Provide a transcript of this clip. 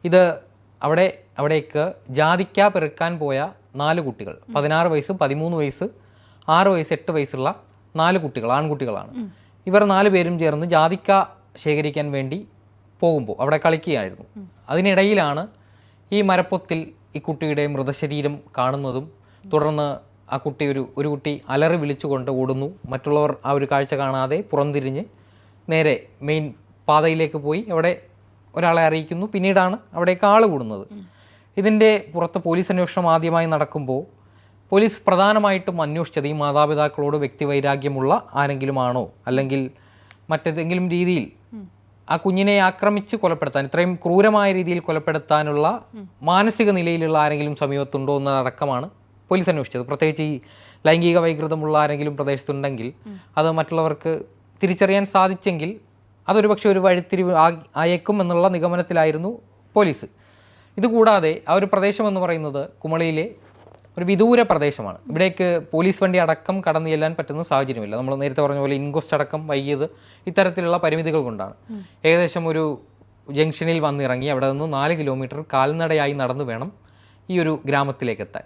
ഇത് അവിടേക്ക് ജാതിക്ക പെറുക്കാൻ പോയ 4 കുട്ടികൾ, 16 വയസ്സ്, 13 വയസ്സ്, 6 വയസ്സ്, 8 വയസ്സുള്ള 4 കുട്ടികൾ, ആൺകുട്ടികളാണ്. ഇവർ 4 പേരും ചേർന്ന് ജാതിക്ക ശേഖരിക്കാൻ വേണ്ടി പോകുമ്പോൾ അവിടെ കളിക്കുകയായിരുന്നു. അതിനിടയിലാണ് ഈ മരപ്പൊത്തിൽ ഈ കുട്ടിയുടെ മൃതശരീരം കാണുന്നതും തുടർന്ന് ആ കുട്ടി ഒരു കുട്ടി അലറി വിളിച്ചുകൊണ്ട് ഓടുന്നു. മറ്റുള്ളവർ ആ ഒരു കാഴ്ച കാണാതെ പുറംതിരിഞ്ഞ് നേരെ മെയിൻ പാതയിലേക്ക് പോയി അവിടെ ഒരാളെ അറിയിക്കുന്നു. പിന്നീടാണ് അവിടേക്ക് ആൾ കൂടുന്നത്. ഇതിൻ്റെ പുറത്ത് പോലീസ് അന്വേഷണം ആദ്യമായി നടക്കുമ്പോൾ പോലീസ് പ്രധാനമായിട്ടും അന്വേഷിച്ചത് ഈ മാതാപിതാക്കളോട് വ്യക്തിവൈരാഗ്യമുള്ള ആരെങ്കിലും ആണോ, അല്ലെങ്കിൽ മറ്റേതെങ്കിലും രീതിയിൽ ആ കുഞ്ഞിനെ ആക്രമിച്ച് കൊലപ്പെടുത്താൻ, ഇത്രയും ക്രൂരമായ രീതിയിൽ കൊലപ്പെടുത്താനുള്ള മാനസിക നിലയിലുള്ള ആരെങ്കിലും സമീപത്തുണ്ടോ എന്നതടക്കമാണ് പോലീസ് അന്വേഷിച്ചത്. പ്രത്യേകിച്ച് ഈ ലൈംഗിക വൈകൃതമുള്ള ആരെങ്കിലും പ്രദേശത്തുണ്ടെങ്കിൽ അത് മറ്റുള്ളവർക്ക് തിരിച്ചറിയാൻ സാധിച്ചെങ്കിൽ അതൊരു പക്ഷേ ഒരു വഴിത്തിരിവ് ആയേക്കും എന്നുള്ള നിഗമനത്തിലായിരുന്നു പോലീസ്. ഇതുകൂടാതെ ആ ഒരു പ്രദേശം എന്ന് പറയുന്നത് കുമളിയിലെ ഒരു വിദൂര പ്രദേശമാണ്. ഇവിടേക്ക് പോലീസ് വണ്ടി അടക്കം കടന്നു ചെല്ലാൻ പറ്റുന്ന സാഹചര്യമില്ല. നമ്മൾ നേരത്തെ പറഞ്ഞ പോലെ ഇൻക്വസ്റ്റ് അടക്കം വൈകിയത് ഇത്തരത്തിലുള്ള പരിമിതികൾ കൊണ്ടാണ്. ഏകദേശം ഒരു ജംഗ്ഷനിൽ വന്നിറങ്ങി അവിടെ നിന്ന് 4 കിലോമീറ്റർ കാൽനടയായി നടന്നു വേണം ഈ ഒരു ഗ്രാമത്തിലേക്ക് എത്താൻ.